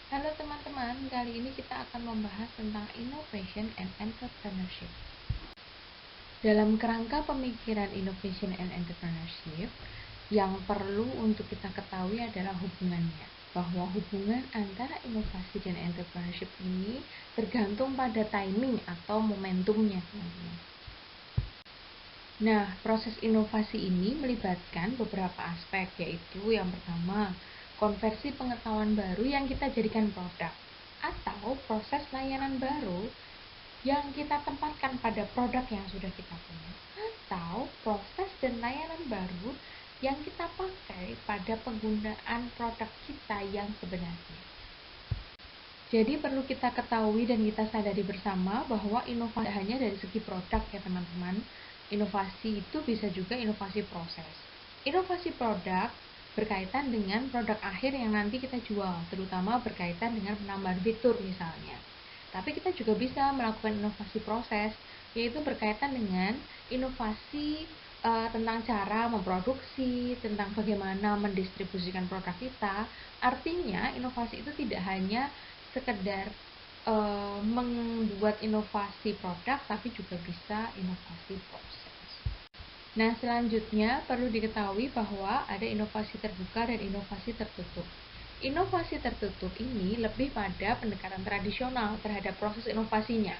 Halo teman-teman, kali ini kita akan membahas tentang innovation and entrepreneurship. Dalam kerangka pemikiran innovation and entrepreneurship, yang perlu untuk kita ketahui adalah hubungannya. Bahwa hubungan antara inovasi dan entrepreneurship ini tergantung pada timing atau momentumnya, teman-teman. Nah, proses inovasi ini melibatkan beberapa aspek, yaitu yang pertama, konversi pengetahuan baru yang kita jadikan produk, atau proses layanan baru yang kita tempatkan pada produk yang sudah kita punya, atau proses dan layanan baru yang kita pakai pada penggunaan produk kita yang sebenarnya. Jadi perlu kita ketahui dan kita sadari bersama bahwa inovasi hanya dari segi produk ya teman-teman. Inovasi itu bisa juga inovasi proses. Inovasi produk berkaitan dengan produk akhir yang nanti kita jual, terutama berkaitan dengan penambahan fitur misalnya. Tapi kita juga bisa melakukan inovasi proses, yaitu berkaitan dengan inovasi tentang cara memproduksi, tentang bagaimana mendistribusikan produk kita. Artinya inovasi itu tidak hanya sekedar membuat inovasi produk, tapi juga bisa inovasi proses. Nah, selanjutnya perlu diketahui bahwa ada inovasi terbuka dan inovasi tertutup. Inovasi tertutup ini lebih pada pendekatan tradisional terhadap proses inovasinya,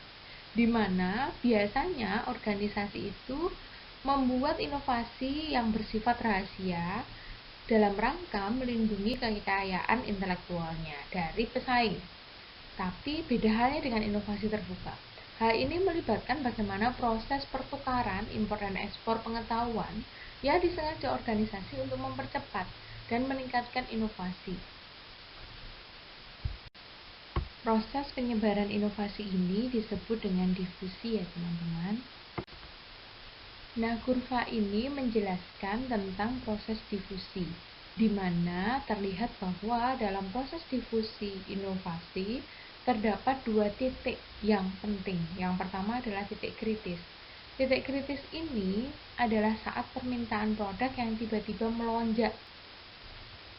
di mana biasanya organisasi itu membuat inovasi yang bersifat rahasia dalam rangka melindungi kekayaan intelektualnya dari pesaing. Tapi beda halnya dengan inovasi terbuka. Hal ini melibatkan bagaimana proses pertukaran impor dan ekspor pengetahuan yang disengaja organisasi untuk mempercepat dan meningkatkan inovasi. Proses penyebaran inovasi ini disebut dengan difusi ya teman-teman. Nah, kurva ini menjelaskan tentang proses difusi, di mana terlihat bahwa dalam proses difusi inovasi terdapat dua titik yang penting. Yang pertama adalah titik kritis. Titik kritis ini adalah saat permintaan produk yang tiba-tiba melonjak.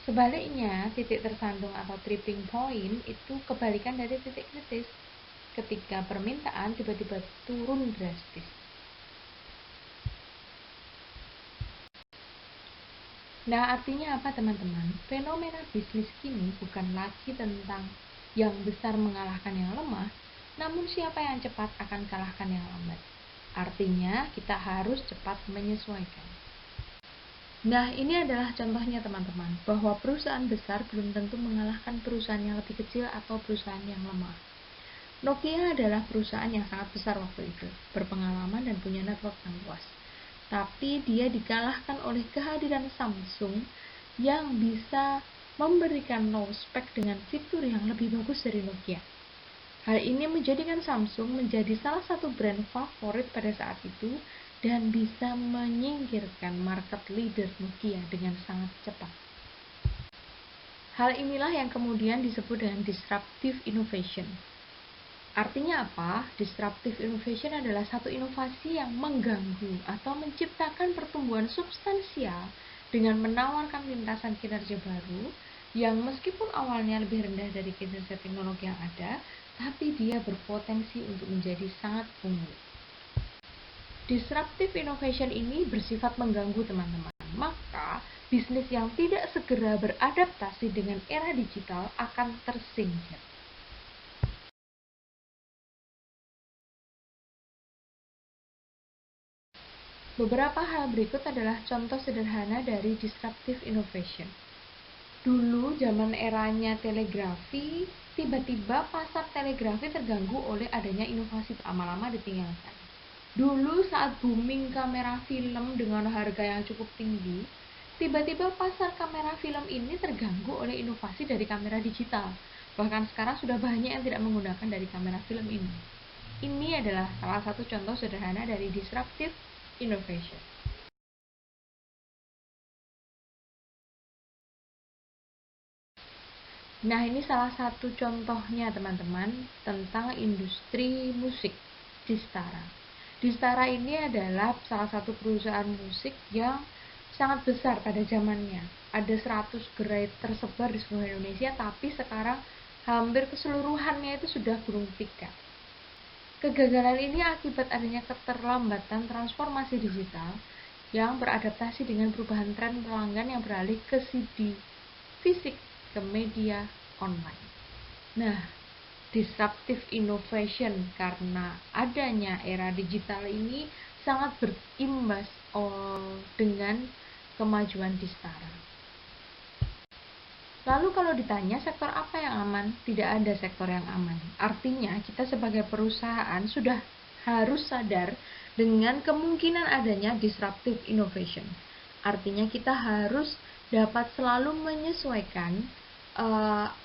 Sebaliknya, titik tersandung atau tripping point itu kebalikan dari titik kritis, ketika permintaan tiba-tiba turun drastis. Nah, artinya apa teman-teman? Fenomena bisnis kini bukan lagi tentang yang besar mengalahkan yang lemah, namun siapa yang cepat akan kalahkan yang lambat. Artinya, kita harus cepat menyesuaikan. Nah, ini adalah contohnya teman-teman, bahwa perusahaan besar belum tentu mengalahkan perusahaan yang lebih kecil atau perusahaan yang lemah. Nokia adalah perusahaan yang sangat besar waktu itu, berpengalaman dan punya network yang luas. Tapi dia dikalahkan oleh kehadiran Samsung yang bisa memberikan low spec dengan fitur yang lebih bagus dari Nokia. Hal ini menjadikan Samsung menjadi salah satu brand favorit pada saat itu dan bisa menyingkirkan market leader Nokia dengan sangat cepat. Hal inilah yang kemudian disebut dengan disruptive innovation. Artinya apa? Disruptive innovation adalah satu inovasi yang mengganggu atau menciptakan pertumbuhan substansial dengan menawarkan lintasan kinerja baru yang meskipun awalnya lebih rendah dari kinerja teknologi yang ada, tapi dia berpotensi untuk menjadi sangat unggul. Disruptive innovation ini bersifat mengganggu teman-teman. Maka, bisnis yang tidak segera beradaptasi dengan era digital akan tersingkir. Beberapa hal berikut adalah contoh sederhana dari disruptive innovation. Dulu zaman eranya telegrafi, tiba-tiba pasar telegrafi terganggu oleh adanya inovasi lama-lama ditinggalkan. Dulu saat booming kamera film dengan harga yang cukup tinggi, tiba-tiba pasar kamera film ini terganggu oleh inovasi dari kamera digital. Bahkan sekarang sudah banyak yang tidak menggunakan dari kamera film ini. Ini adalah salah satu contoh sederhana dari disruptive innovation. Nah, ini salah satu contohnya teman-teman tentang industri musik Distara. Distara ini adalah salah satu perusahaan musik yang sangat besar pada zamannya. Ada 100 gerai tersebar di seluruh Indonesia, tapi sekarang hampir keseluruhannya itu sudah gulung tikar. Kegagalan ini akibat adanya keterlambatan transformasi digital yang beradaptasi dengan perubahan tren pelanggan yang beralih ke CD fisik ke media online. Nah, disruptive innovation karena adanya era digital ini sangat berimbas dengan kemajuan Distara. Lalu kalau ditanya sektor apa yang aman, tidak ada sektor yang aman. Artinya kita sebagai perusahaan sudah harus sadar dengan kemungkinan adanya disruptive innovation. Artinya kita harus dapat selalu menyesuaikan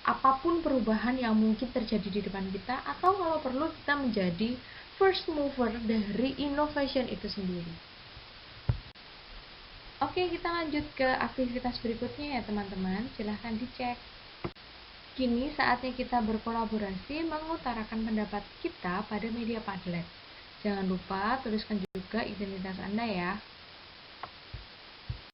apapun perubahan yang mungkin terjadi di depan kita, atau kalau perlu kita menjadi first mover dari innovation itu sendiri. Oke, kita lanjut ke aktivitas berikutnya ya teman-teman, silahkan dicek. Kini saatnya kita berkolaborasi mengutarakan pendapat kita pada media Padlet. Jangan lupa tuliskan juga identitas Anda ya.